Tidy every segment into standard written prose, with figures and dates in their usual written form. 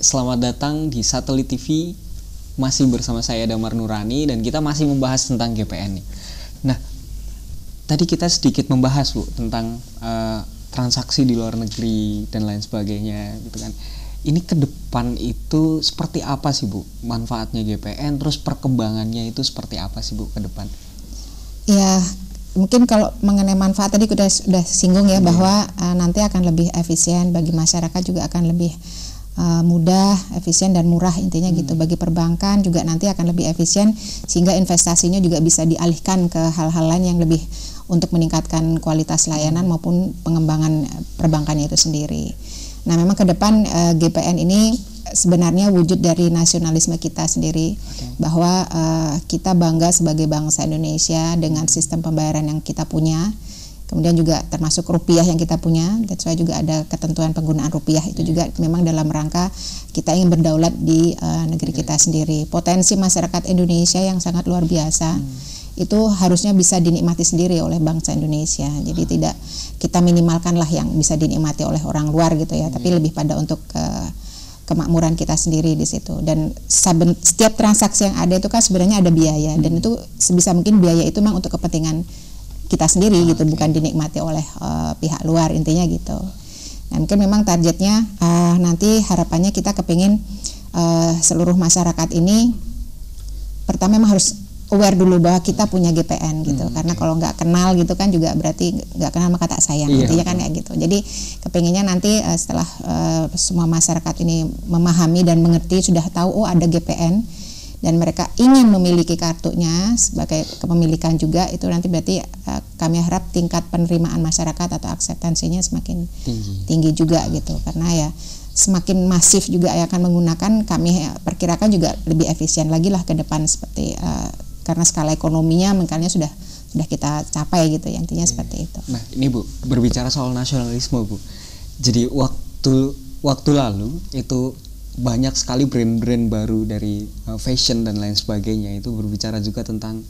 selamat datang di Satelit TV. Masih bersama saya Damar Nurani dan kita masih membahas tentang GPN nih. Nah, tadi kita sedikit membahas Bu tentang transaksi di luar negeri dan lain sebagainya gitu kan. Ini ke depan itu seperti apa sih Bu manfaatnya GPN, terus perkembangannya itu seperti apa sih Bu ke depan? Ya, mungkin kalau mengenai manfaat tadi kita sudah singgung ya, bahwa nanti akan lebih efisien bagi masyarakat, juga akan lebih mudah, efisien dan murah intinya gitu. Bagi perbankan juga nanti akan lebih efisien sehingga investasinya juga bisa dialihkan ke hal-hal lain yang lebih untuk meningkatkan kualitas layanan maupun pengembangan perbankannya itu sendiri. Nah, memang ke depan GPN ini sebenarnya wujud dari nasionalisme kita sendiri, bahwa kita bangga sebagai bangsa Indonesia dengan sistem pembayaran yang kita punya. Kemudian juga termasuk rupiah yang kita punya, that's why juga ada ketentuan penggunaan rupiah itu juga memang dalam rangka kita ingin berdaulat di negeri kita sendiri. Potensi masyarakat Indonesia yang sangat luar biasa, itu harusnya bisa dinikmati sendiri oleh bangsa Indonesia. Jadi tidak kita minimalkan lah yang bisa dinikmati oleh orang luar gitu ya, tapi lebih pada untuk kemakmuran kita sendiri di situ. Dan setiap transaksi yang ada itu kan sebenarnya ada biaya, dan itu sebisa mungkin biaya itu memang untuk kepentingan kita sendiri gitu, bukan dinikmati oleh pihak luar intinya gitu. Dan mungkin memang targetnya nanti harapannya kita kepingin seluruh masyarakat ini pertama memang harus aware dulu bahwa kita punya GPN gitu, karena kalau nggak kenal gitu kan juga berarti nggak kenal maka tak sayang, intinya kan kayak gitu. Jadi kepinginnya nanti setelah semua masyarakat ini memahami dan mengerti, sudah tahu oh ada GPN, dan mereka ingin memiliki kartunya sebagai kepemilikan juga, itu nanti berarti kami harap tingkat penerimaan masyarakat atau akseptansinya semakin tinggi juga gitu, karena ya semakin masif juga yang akan menggunakan, kami perkirakan juga lebih efisien lagi lah ke depan, seperti karena skala ekonominya makanya sudah kita capai gitu ya, intinya seperti itu. Nah ini Bu, berbicara soal nasionalisme Bu, jadi waktu lalu itu banyak sekali brand-brand baru dari fashion dan lain sebagainya itu berbicara juga tentang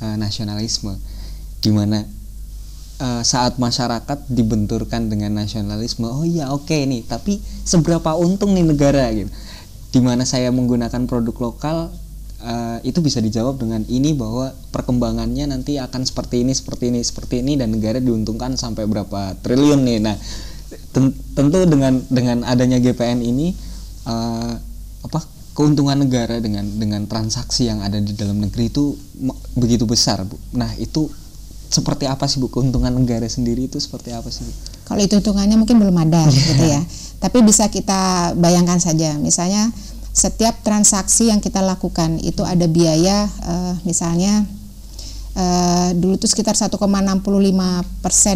nasionalisme, dimana saat masyarakat dibenturkan dengan nasionalisme, oh iya oke nih, tapi seberapa untung nih negara gitu, dimana saya menggunakan produk lokal, itu bisa dijawab dengan ini bahwa perkembangannya nanti akan seperti ini dan negara diuntungkan sampai berapa triliun nih. Nah tentu dengan adanya GPN ini keuntungan negara dengan transaksi yang ada di dalam negeri itu begitu besar Bu. Nah itu seperti apa sih Bu, keuntungan negara sendiri itu seperti apa sih Bu? Kalau itu hitungannya mungkin belum ada gitu ya, tapi bisa kita bayangkan saja, misalnya setiap transaksi yang kita lakukan itu ada biaya, misalnya dulu itu sekitar 1,65%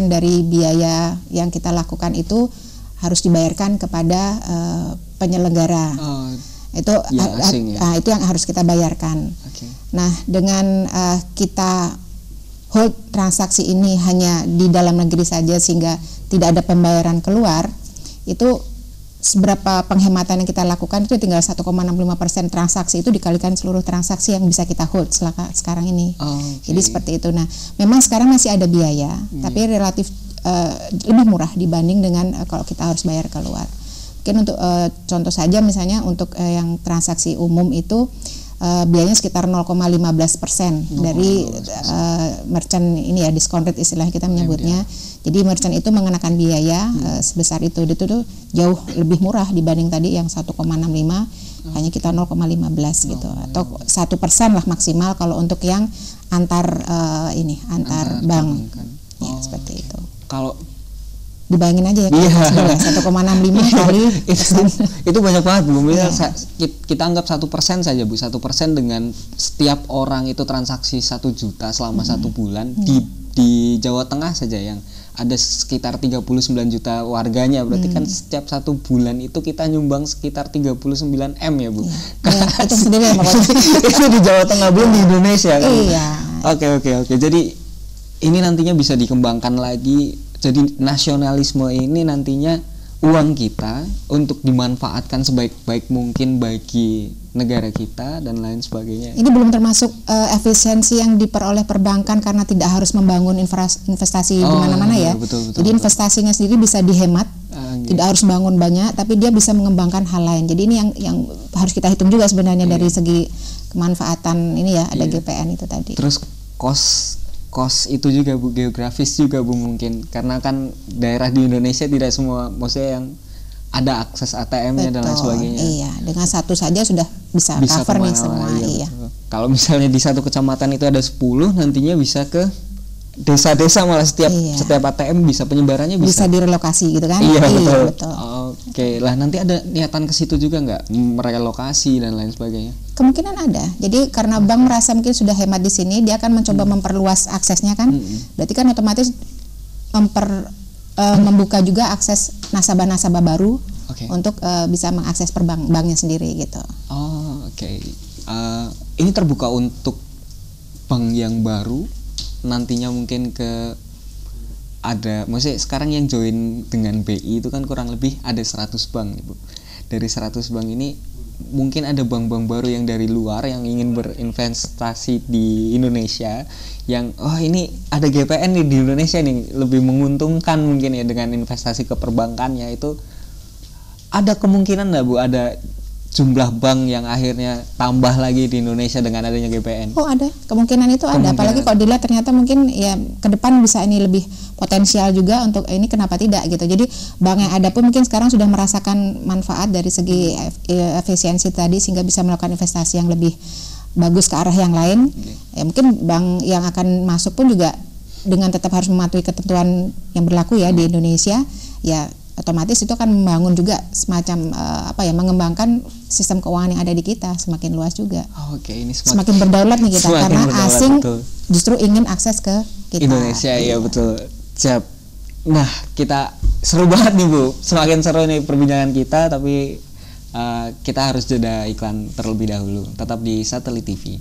dari biaya yang kita lakukan itu harus dibayarkan kepada penyelenggara. Itu itu yang harus kita bayarkan. Nah, dengan kita hold transaksi ini hanya di dalam negeri saja sehingga tidak ada pembayaran keluar, itu seberapa penghematan yang kita lakukan itu tinggal 1,65% transaksi itu dikalikan seluruh transaksi yang bisa kita hold sekarang ini. Jadi seperti itu. Nah, memang sekarang masih ada biaya, tapi relatif lebih murah dibanding dengan kalau kita harus bayar keluar. Mungkin untuk contoh saja, misalnya untuk yang transaksi umum itu biayanya sekitar 0,15% dari merchant ini ya, discount rate istilahnya kita menyebutnya. Jadi merchant itu mengenakan biaya sebesar itu tuh jauh lebih murah dibanding tadi yang 1,65, hanya kita 0,15 gitu, atau 1% lah maksimal kalau untuk yang antar bank. Ya, seperti itu. Kalau dibayangin aja ya, 1,65 kali itu banyak banget Bu. Kita anggap 1% saja Bu, 1% dengan setiap orang itu transaksi 1 juta selama 1 bulan di Jawa Tengah saja yang ada sekitar 39 juta warganya, berarti kan setiap 1 bulan itu kita nyumbang sekitar 39 M ya Bu. Itu sendiri ya itu di Jawa Tengah, belum di Indonesia kan. Iya. Oke. Jadi ini nantinya bisa dikembangkan lagi. Jadi nasionalisme ini nantinya uang kita untuk dimanfaatkan sebaik-baik mungkin bagi negara kita dan lain sebagainya. Ini belum termasuk efisiensi yang diperoleh perbankan karena tidak harus membangun investasi di mana-mana ya. Betul, jadi investasinya sendiri bisa dihemat Tidak harus bangun banyak, tapi dia bisa mengembangkan hal lain. Jadi ini yang harus kita hitung juga sebenarnya dari segi kemanfaatan ini ya, ada GPN itu tadi. Terus kos itu juga Bu, geografis juga Bu mungkin, karena kan daerah di Indonesia tidak semua, maksudnya yang ada akses ATM-nya dan lain sebagainya. Iya, dengan satu saja sudah bisa cover nih semua. Iya. Kalau misalnya di satu kecamatan itu ada 10, nantinya bisa ke desa-desa, malah setiap ATM bisa penyebarannya bisa direlokasi gitu kan? Iya, betul. Oke, lah nanti ada niatan ke situ juga nggak, merelokasi dan lain sebagainya? Kemungkinan ada. Jadi karena bank merasa mungkin sudah hemat di sini, dia akan mencoba memperluas aksesnya kan. Berarti kan otomatis membuka juga akses nasabah-nasabah baru untuk bisa mengakses banknya sendiri gitu. Oke. Ini terbuka untuk bank yang baru, nantinya mungkin maksudnya sekarang yang join dengan BI itu kan kurang lebih ada 100 bank Ibu. Dari 100 bank ini mungkin ada bank-bank baru yang dari luar yang ingin berinvestasi di Indonesia, yang ini ada GPN nih di Indonesia nih, lebih menguntungkan mungkin ya dengan investasi ke perbankannya. Itu ada kemungkinan nggak Bu, ada jumlah bank yang akhirnya tambah lagi di Indonesia dengan adanya GPN? Ada, kemungkinan itu ada. Apalagi kalau dilihat ternyata mungkin ya ke depan bisa ini lebih potensial juga untuk ini, kenapa tidak gitu. Jadi bank yang ada pun mungkin sekarang sudah merasakan manfaat dari segi efisiensi tadi, sehingga bisa melakukan investasi yang lebih bagus ke arah yang lain. Ya mungkin bank yang akan masuk pun juga dengan tetap harus mematuhi ketentuan yang berlaku ya di Indonesia, ya otomatis itu akan membangun juga semacam mengembangkan sistem keuangan yang ada di kita semakin luas juga. Ini semakin berdaulat nih kita, karena asing justru ingin akses ke kita. Indonesia, iya betul. Siap. Nah, kita seru banget nih Bu, semakin seru nih perbincangan kita, tapi kita harus jeda iklan terlebih dahulu. Tetap di Satelit TV.